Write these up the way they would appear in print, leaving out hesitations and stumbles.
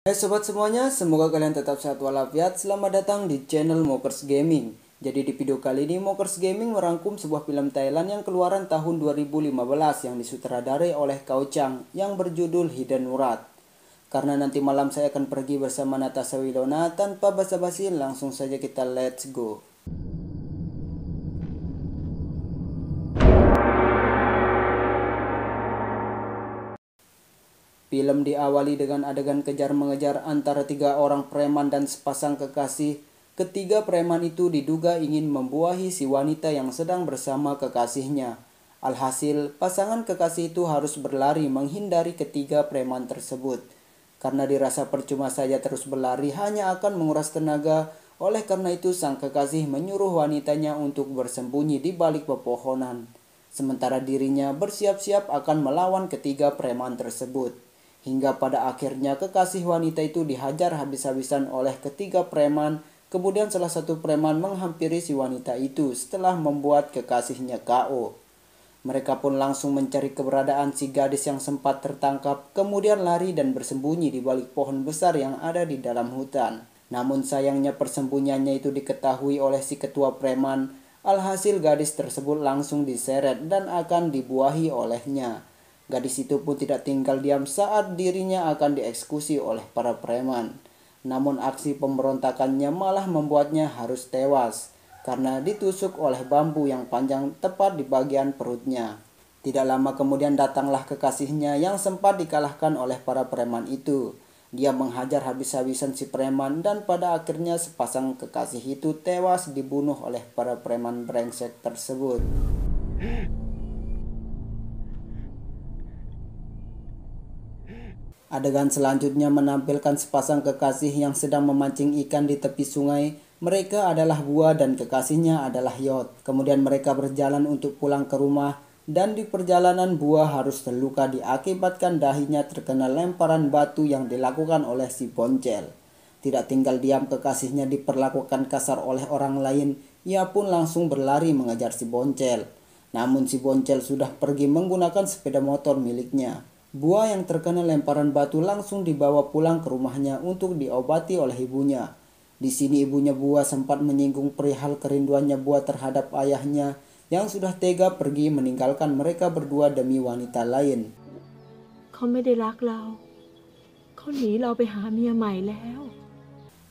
Hai sobat semuanya, semoga kalian tetap sehat walafiat. Selamat datang di channel Mokers Gaming. Jadi di video kali ini Mokers Gaming merangkum sebuah film Thailand yang keluaran tahun 2015 yang disutradarai oleh Kau Chang yang berjudul Hidden Murat. Karena nanti malam saya akan pergi bersama Natasha Wilona, tanpa basa-basi langsung saja kita let's go. Film diawali dengan adegan kejar-mengejar antara 3 orang preman dan sepasang kekasih. Ketiga preman itu diduga ingin membuahi si wanita yang sedang bersama kekasihnya. Alhasil, pasangan kekasih itu harus berlari menghindari ketiga preman tersebut. Karena dirasa percuma saja terus berlari hanya akan menguras tenaga, oleh karena itu sang kekasih menyuruh wanitanya untuk bersembunyi di balik pepohonan. Sementara dirinya bersiap-siap akan melawan ketiga preman tersebut. Hingga pada akhirnya kekasih wanita itu dihajar habis-habisan oleh ketiga preman. Kemudian salah satu preman menghampiri si wanita itu setelah membuat kekasihnya KO. Mereka pun langsung mencari keberadaan si gadis yang sempat tertangkap, kemudian lari dan bersembunyi di balik pohon besar yang ada di dalam hutan. Namun sayangnya persembunyiannya itu diketahui oleh si ketua preman. Alhasil gadis tersebut langsung diseret dan akan dibuahi olehnya. Gadis itu pun tidak tinggal diam saat dirinya akan dieksekusi oleh para preman. Namun aksi pemberontakannya malah membuatnya harus tewas karena ditusuk oleh bambu yang panjang tepat di bagian perutnya. Tidak lama kemudian datanglah kekasihnya yang sempat dikalahkan oleh para preman itu. Dia menghajar habis-habisan si preman dan pada akhirnya sepasang kekasih itu tewas dibunuh oleh para preman brengsek tersebut. Adegan selanjutnya menampilkan sepasang kekasih yang sedang memancing ikan di tepi sungai. Mereka adalah Bua dan kekasihnya adalah Yot. Kemudian mereka berjalan untuk pulang ke rumah dan di perjalanan Bua harus terluka diakibatkan dahinya terkena lemparan batu yang dilakukan oleh si Boncel. Tidak tinggal diam kekasihnya diperlakukan kasar oleh orang lain. Ia pun langsung berlari mengejar si Boncel. Namun si Boncel sudah pergi menggunakan sepeda motor miliknya. Bua yang terkena lemparan batu langsung dibawa pulang ke rumahnya untuk diobati oleh ibunya. Di sini ibunya Bua sempat menyinggung perihal kerinduannya Bua terhadap ayahnya yang sudah tega pergi meninggalkan mereka berdua demi wanita lain. เขาไม่ได้รักเรา เขาหนีเราไปหาเมียใหม่แล้ว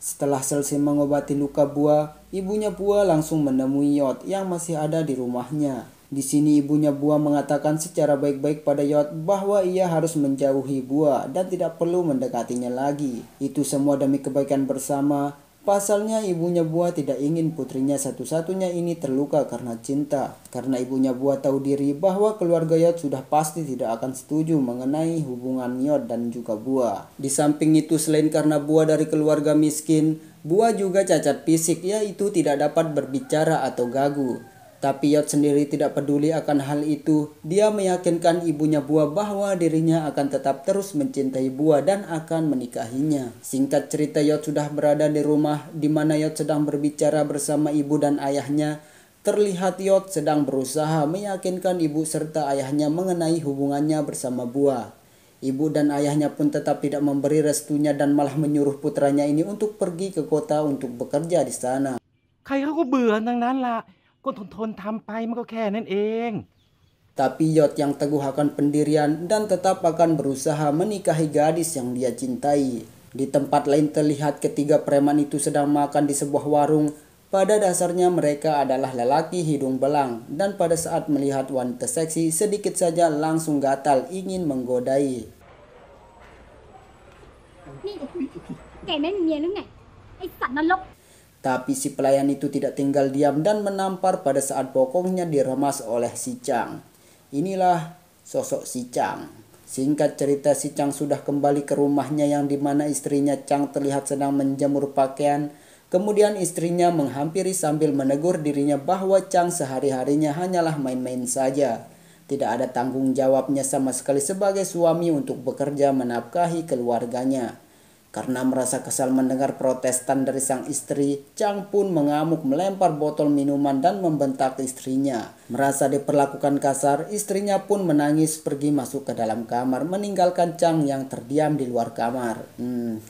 Setelah selesai mengobati luka Bua, ibunya Bua langsung menemui Yot yang masih ada di rumahnya. Di sini ibunya Bua mengatakan secara baik-baik pada Yot bahwa ia harus menjauhi Bua dan tidak perlu mendekatinya lagi. Itu semua demi kebaikan bersama. Pasalnya ibunya Bua tidak ingin putrinya satu-satunya ini terluka karena cinta. Karena ibunya Bua tahu diri bahwa keluarga Yot sudah pasti tidak akan setuju mengenai hubungan Yot dan juga Bua. Di samping itu selain karena Bua dari keluarga miskin, Bua juga cacat fisik yaitu tidak dapat berbicara atau gagu. Tapi Yot sendiri tidak peduli akan hal itu. Dia meyakinkan ibunya Bua bahwa dirinya akan tetap terus mencintai Bua dan akan menikahinya. Singkat cerita Yot sudah berada di rumah di mana Yot sedang berbicara bersama ibu dan ayahnya. Terlihat Yot sedang berusaha meyakinkan ibu serta ayahnya mengenai hubungannya bersama Bua. Ibu dan ayahnya pun tetap tidak memberi restunya dan malah menyuruh putranya ini untuk pergi ke kota untuk bekerja di sana. ใครเขาก็เบื่อทั้งนั้นล่ะก็ทนทำไปมันก็แค่นั้นเอง Tapi Yot yang teguh akan pendirian dan tetap akan berusaha menikahi gadis yang dia cintai. Di tempat lain terlihat ketiga preman itu sedang makan di sebuah warung. Pada dasarnya mereka adalah lelaki hidung belang dan pada saat melihat wanita seksi sedikit saja langsung gatal ingin menggodai. นี่แกไม่มีเมียหรือไงไอ้สัตว์นรก Tapi si pelayan itu tidak tinggal diam dan menampar pada saat bokongnya diremas oleh si Chang. Inilah sosok si Chang. Singkat cerita si Chang sudah kembali ke rumahnya yang dimana istrinya Chang terlihat sedang menjemur pakaian. Kemudian istrinya menghampiri sambil menegur dirinya bahwa Chang sehari-harinya hanyalah main-main saja. Tidak ada tanggung jawabnya sama sekali sebagai suami untuk bekerja menafkahi keluarganya. Karena merasa kesal mendengar protestan dari sang istri, Chang pun mengamuk melempar botol minuman dan membentak istrinya. Merasa diperlakukan kasar, istrinya pun menangis pergi masuk ke dalam kamar meninggalkan Chang yang terdiam di luar kamar.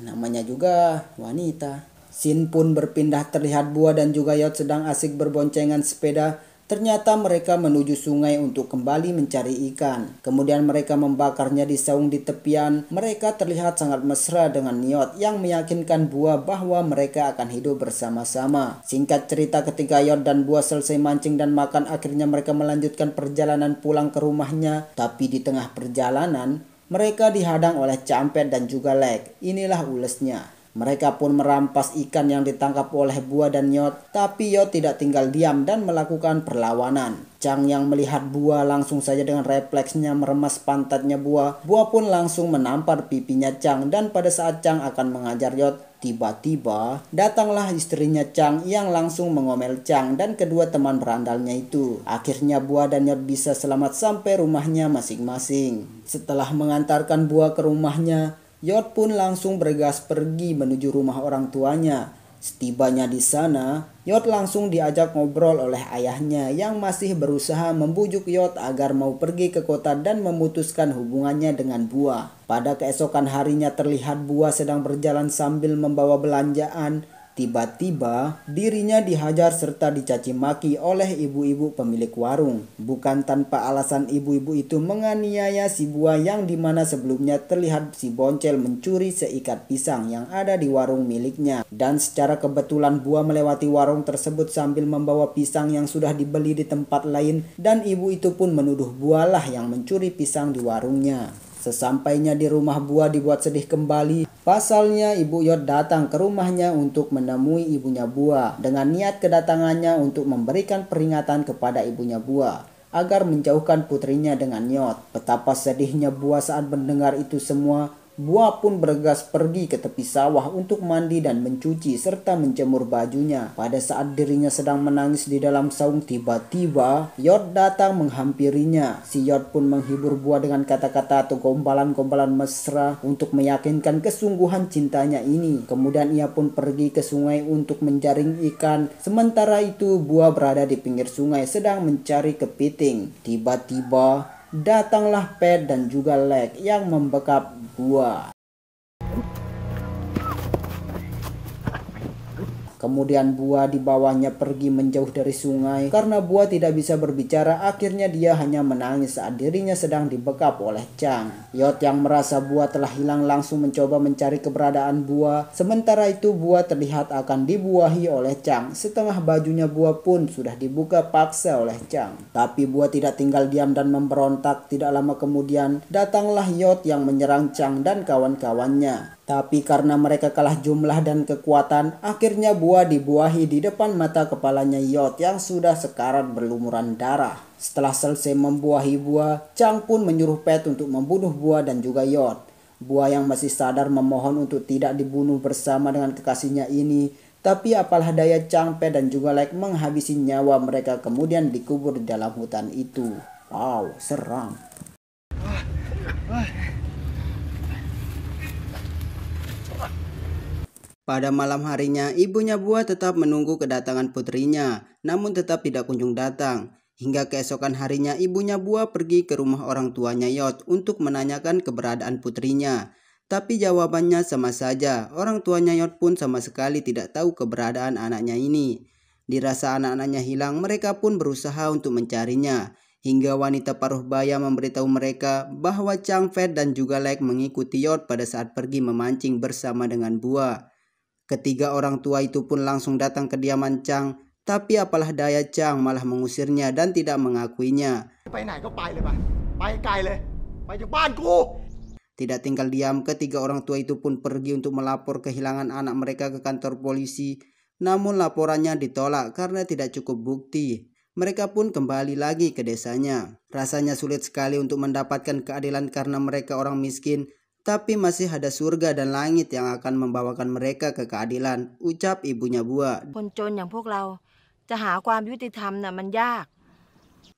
Namanya juga wanita. Scene pun berpindah terlihat Bua dan juga Yot sedang asik berboncengan sepeda. Ternyata mereka menuju sungai untuk kembali mencari ikan. Kemudian mereka membakarnya di saung di tepian. Mereka terlihat sangat mesra dengan Yot yang meyakinkan Bua bahwa mereka akan hidup bersama-sama. Singkat cerita, ketika Yot dan Bua selesai mancing dan makan, akhirnya mereka melanjutkan perjalanan pulang ke rumahnya. Tapi di tengah perjalanan, mereka dihadang oleh Champet dan juga Lek. Inilah ulesnya. Mereka pun merampas ikan yang ditangkap oleh Bua dan Yot, tapi Yot tidak tinggal diam dan melakukan perlawanan. Chang yang melihat Bua langsung saja dengan refleksnya meremas pantatnya Bua. Bua pun langsung menampar pipinya Chang dan pada saat Chang akan mengajar Yot, tiba-tiba datanglah istrinya Chang yang langsung mengomel Chang dan kedua teman berandalnya itu. Akhirnya Bua dan Yot bisa selamat sampai rumahnya masing-masing. Setelah mengantarkan Bua ke rumahnya, Yot pun langsung bergegas pergi menuju rumah orang tuanya. Setibanya di sana, Yot langsung diajak ngobrol oleh ayahnya yang masih berusaha membujuk Yot agar mau pergi ke kota dan memutuskan hubungannya dengan Bua. Pada keesokan harinya terlihat Bua sedang berjalan sambil membawa belanjaan. Tiba-tiba dirinya dihajar serta dicaci maki oleh ibu-ibu pemilik warung. Bukan tanpa alasan ibu-ibu itu menganiaya si Bua yang dimana sebelumnya terlihat si Boncel mencuri seikat pisang yang ada di warung miliknya. Dan secara kebetulan Bua melewati warung tersebut sambil membawa pisang yang sudah dibeli di tempat lain dan ibu itu pun menuduh Bua lah yang mencuri pisang di warungnya. Sesampainya di rumah Bua dibuat sedih kembali. Pasalnya ibu Yot datang ke rumahnya untuk menemui ibunya Bua dengan niat kedatangannya untuk memberikan peringatan kepada ibunya Bua agar menjauhkan putrinya dengan Yot. Betapa sedihnya Bua saat mendengar itu semua. Bua pun bergegas pergi ke tepi sawah untuk mandi dan mencuci serta menjemur bajunya. Pada saat dirinya sedang menangis di dalam saung, tiba-tiba Yot datang menghampirinya. Si Yot pun menghibur Bua dengan kata-kata atau gombalan-gombalan mesra untuk meyakinkan kesungguhan cintanya ini. Kemudian ia pun pergi ke sungai untuk menjaring ikan. Sementara itu Bua berada di pinggir sungai sedang mencari kepiting. Tiba-tiba datanglah Pet dan juga Lek yang membekap Bua. Kemudian Bua di bawahnya pergi menjauh dari sungai. Karena Bua tidak bisa berbicara, akhirnya dia hanya menangis saat dirinya sedang dibekap oleh Chang. Yot yang merasa Bua telah hilang langsung mencoba mencari keberadaan Bua. Sementara itu Bua terlihat akan dibuahi oleh Chang. Setengah bajunya Bua pun sudah dibuka paksa oleh Chang. Tapi Bua tidak tinggal diam dan memberontak. Tidak lama kemudian datanglah Yot yang menyerang Chang dan kawan-kawannya. Tapi karena mereka kalah jumlah dan kekuatan, akhirnya Bua dibuahi di depan mata kepalanya Yot yang sudah sekarat berlumuran darah. Setelah selesai membuahi Bua, Chang pun menyuruh Pet untuk membunuh Bua dan juga Yot. Bua yang masih sadar memohon untuk tidak dibunuh bersama dengan kekasihnya ini. Tapi apalah daya, Chang, Pet dan juga Lek menghabisi nyawa mereka kemudian dikubur di dalam hutan itu. Wow, seram. Pada malam harinya, ibunya Bua tetap menunggu kedatangan putrinya, namun tetap tidak kunjung datang. Hingga keesokan harinya, ibunya Bua pergi ke rumah orang tuanya Yot untuk menanyakan keberadaan putrinya. Tapi jawabannya sama saja, orang tuanya Yot pun sama sekali tidak tahu keberadaan anaknya ini. Dirasa anak-anaknya hilang, mereka pun berusaha untuk mencarinya. Hingga wanita paruh baya memberitahu mereka bahwa Chang, Pet dan juga Lek mengikuti Yot pada saat pergi memancing bersama dengan Bua. Ketiga orang tua itu pun langsung datang ke kediaman Chang, tapi apalah daya Chang malah mengusirnya dan tidak mengakuinya. Tidak tinggal diam, ketiga orang tua itu pun pergi untuk melapor kehilangan anak mereka ke kantor polisi. Namun laporannya ditolak karena tidak cukup bukti. Mereka pun kembali lagi ke desanya. Rasanya sulit sekali untuk mendapatkan keadilan karena mereka orang miskin. Tapi masih ada surga dan langit yang akan membawakan mereka ke keadilan, ucap ibunya Bua. คนจนอย่างพวกเราจะหาความยุติธรรมน่ะมันยาก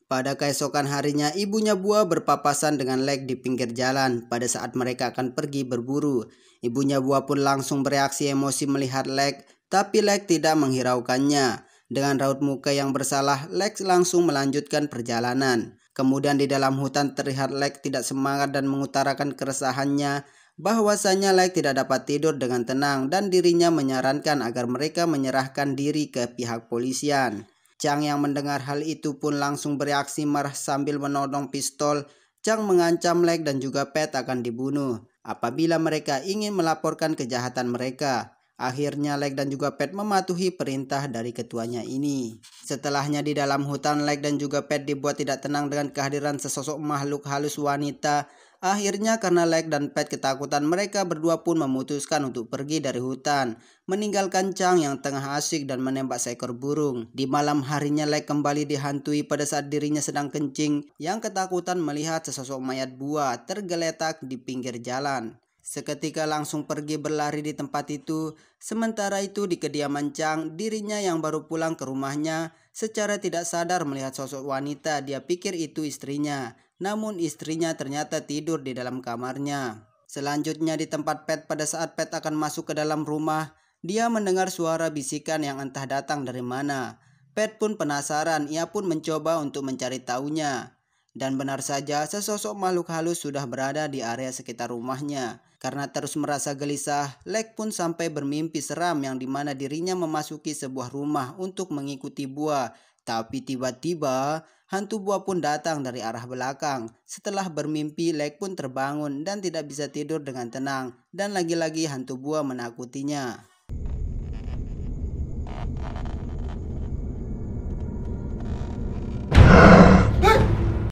Pada keesokan harinya, ibunya Buah berpapasan dengan Lek di pinggir jalan pada saat mereka akan pergi berburu. Ibunya Buah pun langsung bereaksi emosi melihat Lek, tapi Lek tidak menghiraukannya. Dengan raut muka yang bersalah, Lek langsung melanjutkan perjalanan. Kemudian di dalam hutan terlihat Lek tidak semangat dan mengutarakan keresahannya bahwasanya Lek tidak dapat tidur dengan tenang dan dirinya menyarankan agar mereka menyerahkan diri ke pihak polisian. Chang yang mendengar hal itu pun langsung bereaksi marah sambil menodong pistol. Chang mengancam Lek dan juga Pat akan dibunuh apabila mereka ingin melaporkan kejahatan mereka. Akhirnya Lek dan juga Pat mematuhi perintah dari ketuanya ini. Setelahnya di dalam hutan, Lek dan juga Pat dibuat tidak tenang dengan kehadiran sesosok makhluk halus wanita. Akhirnya karena Lek dan Pat ketakutan, mereka berdua pun memutuskan untuk pergi dari hutan, meninggalkan Chang yang tengah asyik dan menembak seekor burung. Di malam harinya Lek kembali dihantui pada saat dirinya sedang kencing, yang ketakutan melihat sesosok mayat Buah tergeletak di pinggir jalan. Seketika langsung pergi berlari di tempat itu. Sementara itu di kediaman Chang, dirinya yang baru pulang ke rumahnya secara tidak sadar melihat sosok wanita. Dia pikir itu istrinya, namun istrinya ternyata tidur di dalam kamarnya. Selanjutnya di tempat Pat, pada saat Pat akan masuk ke dalam rumah, dia mendengar suara bisikan yang entah datang dari mana. Pat pun penasaran, ia pun mencoba untuk mencari tahunya. Dan benar saja, sesosok makhluk halus sudah berada di area sekitar rumahnya. Karena terus merasa gelisah, Lek pun sampai bermimpi seram yang dimana dirinya memasuki sebuah rumah untuk mengikuti Buah. Tapi tiba-tiba, hantu Buah pun datang dari arah belakang. Setelah bermimpi, Lek pun terbangun dan tidak bisa tidur dengan tenang. Dan lagi-lagi hantu Buah menakutinya.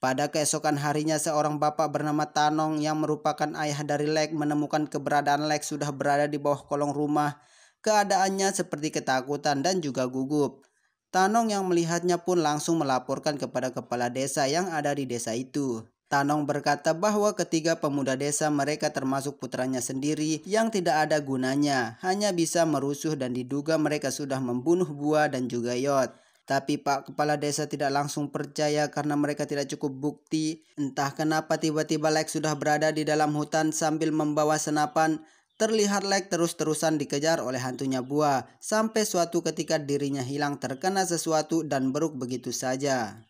Pada keesokan harinya, seorang bapak bernama Tanong yang merupakan ayah dari Lek menemukan keberadaan Lek sudah berada di bawah kolong rumah. Keadaannya seperti ketakutan dan juga gugup. Tanong yang melihatnya pun langsung melaporkan kepada kepala desa yang ada di desa itu. Tanong berkata bahwa ketiga pemuda desa mereka termasuk putranya sendiri yang tidak ada gunanya, hanya bisa merusuh dan diduga mereka sudah membunuh Buah dan juga Yot. Tapi Pak Kepala Desa tidak langsung percaya karena mereka tidak cukup bukti. Entah kenapa tiba-tiba Lek sudah berada di dalam hutan sambil membawa senapan. Terlihat Lek terus-terusan dikejar oleh hantunya Buah. Sampai suatu ketika dirinya hilang terkena sesuatu dan beruk begitu saja.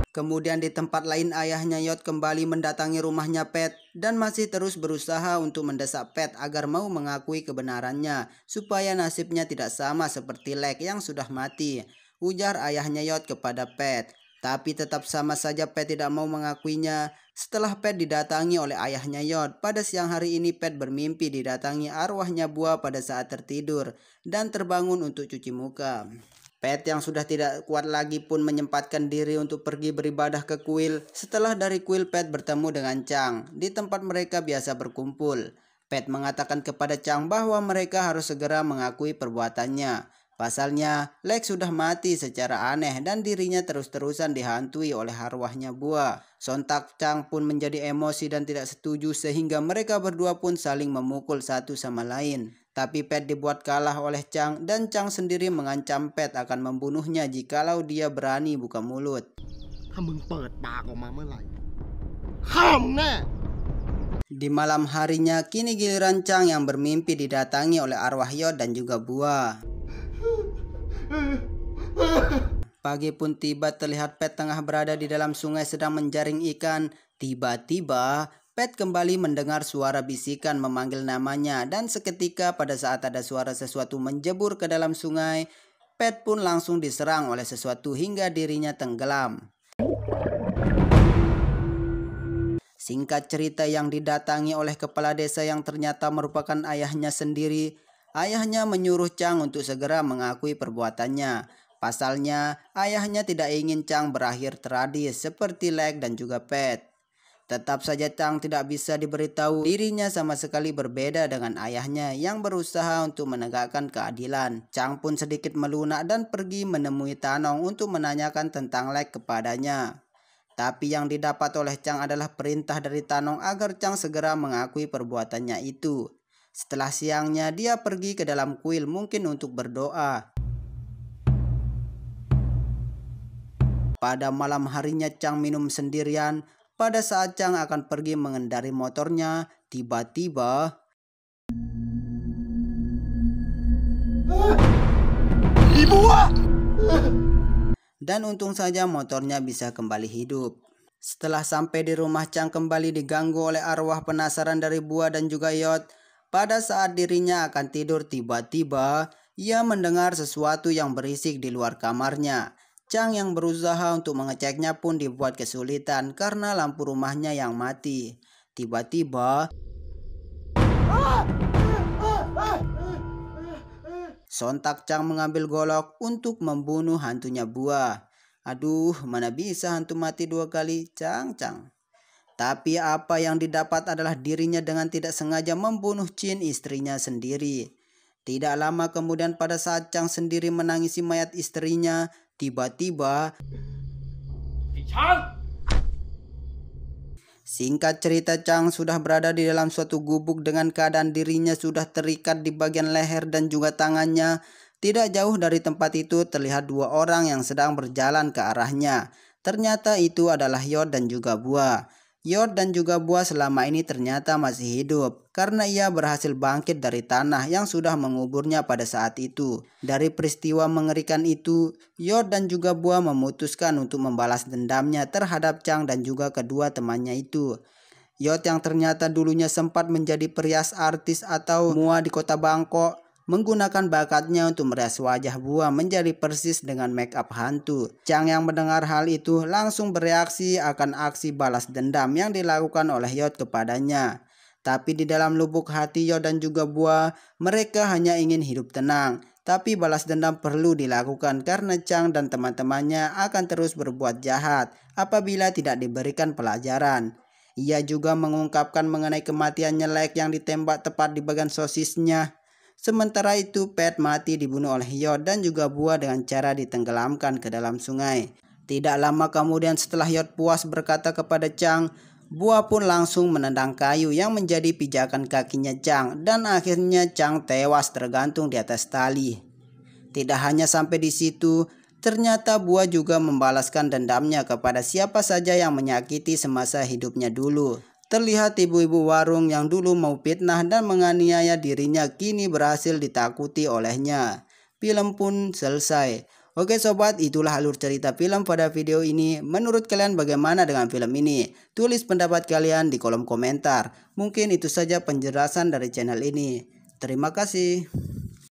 Kemudian di tempat lain ayahnya Yot kembali mendatangi rumahnya Pat dan masih terus berusaha untuk mendesak Pat agar mau mengakui kebenarannya supaya nasibnya tidak sama seperti Lek yang sudah mati. Ujar ayahnya Yot kepada Pat. Tapi tetap sama saja Pat tidak mau mengakuinya. Setelah Pat didatangi oleh ayahnya Yot, pada siang hari ini Pat bermimpi didatangi arwahnya Buah pada saat tertidur dan terbangun untuk cuci muka. Pat yang sudah tidak kuat lagi pun menyempatkan diri untuk pergi beribadah ke kuil. Setelah dari kuil, Pat bertemu dengan Chang di tempat mereka biasa berkumpul. Pat mengatakan kepada Chang bahwa mereka harus segera mengakui perbuatannya. Pasalnya, Lek sudah mati secara aneh dan dirinya terus-terusan dihantui oleh arwahnya Buah. Sontak Chang pun menjadi emosi dan tidak setuju sehingga mereka berdua pun saling memukul satu sama lain. Tapi Pat dibuat kalah oleh Chang dan Chang sendiri mengancam Pat akan membunuhnya jikalau dia berani buka mulut. Di malam harinya, kini giliran Chang yang bermimpi didatangi oleh arwah Yot dan juga Buah. Pagi pun tiba, terlihat Pat tengah berada di dalam sungai sedang menjaring ikan. Tiba-tiba Pat kembali mendengar suara bisikan memanggil namanya dan seketika pada saat ada suara sesuatu menjebur ke dalam sungai, Pat pun langsung diserang oleh sesuatu hingga dirinya tenggelam. Singkat cerita, yang didatangi oleh kepala desa yang ternyata merupakan ayahnya sendiri. Ayahnya menyuruh Chang untuk segera mengakui perbuatannya. Pasalnya, ayahnya tidak ingin Chang berakhir tragis seperti Lek dan juga Pat. Tetap saja Chang tidak bisa diberitahu dirinya sama sekali berbeda dengan ayahnya yang berusaha untuk menegakkan keadilan. Chang pun sedikit melunak dan pergi menemui Tanong untuk menanyakan tentang Lek kepadanya. Tapi yang didapat oleh Chang adalah perintah dari Tanong agar Chang segera mengakui perbuatannya itu. Setelah siangnya dia pergi ke dalam kuil mungkin untuk berdoa. Pada malam harinya Chang minum sendirian. Pada saat Chang akan pergi mengendari motornya, tiba-tiba dan untung saja motornya bisa kembali hidup. Setelah sampai di rumah, Chang kembali diganggu oleh arwah penasaran dari Bua dan juga Yot. Pada saat dirinya akan tidur, tiba-tiba ia mendengar sesuatu yang berisik di luar kamarnya. Chang yang berusaha untuk mengeceknya pun dibuat kesulitan karena lampu rumahnya yang mati. Tiba-tiba sontak Chang mengambil golok untuk membunuh hantunya Bua. Aduh, mana bisa hantu mati 2 kali, Chang. Tapi apa yang didapat adalah dirinya dengan tidak sengaja membunuh Chin, istrinya sendiri. Tidak lama kemudian pada saat Chang sendiri menangisi mayat istrinya, tiba-tiba singkat cerita, Chang sudah berada di dalam suatu gubuk dengan keadaan dirinya sudah terikat di bagian leher dan juga tangannya. Tidak jauh dari tempat itu terlihat 2 orang yang sedang berjalan ke arahnya. Ternyata itu adalah Yot dan juga Bua. Yot dan juga Bua selama ini ternyata masih hidup karena ia berhasil bangkit dari tanah yang sudah menguburnya pada saat itu. Dari peristiwa mengerikan itu, Yot dan juga Bua memutuskan untuk membalas dendamnya terhadap Chang dan juga kedua temannya itu. Yot yang ternyata dulunya sempat menjadi perias artis atau mua di kota Bangkok, menggunakan bakatnya untuk merias wajah Bua menjadi persis dengan make up hantu. Chang yang mendengar hal itu langsung bereaksi akan aksi balas dendam yang dilakukan oleh Yot kepadanya. Tapi di dalam lubuk hati Yot dan juga Bua, mereka hanya ingin hidup tenang. Tapi balas dendam perlu dilakukan karena Chang dan teman-temannya akan terus berbuat jahat apabila tidak diberikan pelajaran. Ia juga mengungkapkan mengenai kematian Nyelek yang ditembak tepat di bagian sosisnya. Sementara itu, Pet mati dibunuh oleh Yot dan juga Bua dengan cara ditenggelamkan ke dalam sungai. Tidak lama kemudian setelah Yot puas berkata kepada Chang, Bua pun langsung menendang kayu yang menjadi pijakan kakinya Chang dan akhirnya Chang tewas tergantung di atas tali. Tidak hanya sampai di situ, ternyata Bua juga membalaskan dendamnya kepada siapa saja yang menyakiti semasa hidupnya dulu. Terlihat ibu-ibu warung yang dulu mau fitnah dan menganiaya dirinya kini berhasil ditakuti olehnya. Film pun selesai. Oke sobat, itulah alur cerita film pada video ini. Menurut kalian bagaimana dengan film ini? Tulis pendapat kalian di kolom komentar. Mungkin itu saja penjelasan dari channel ini. Terima kasih.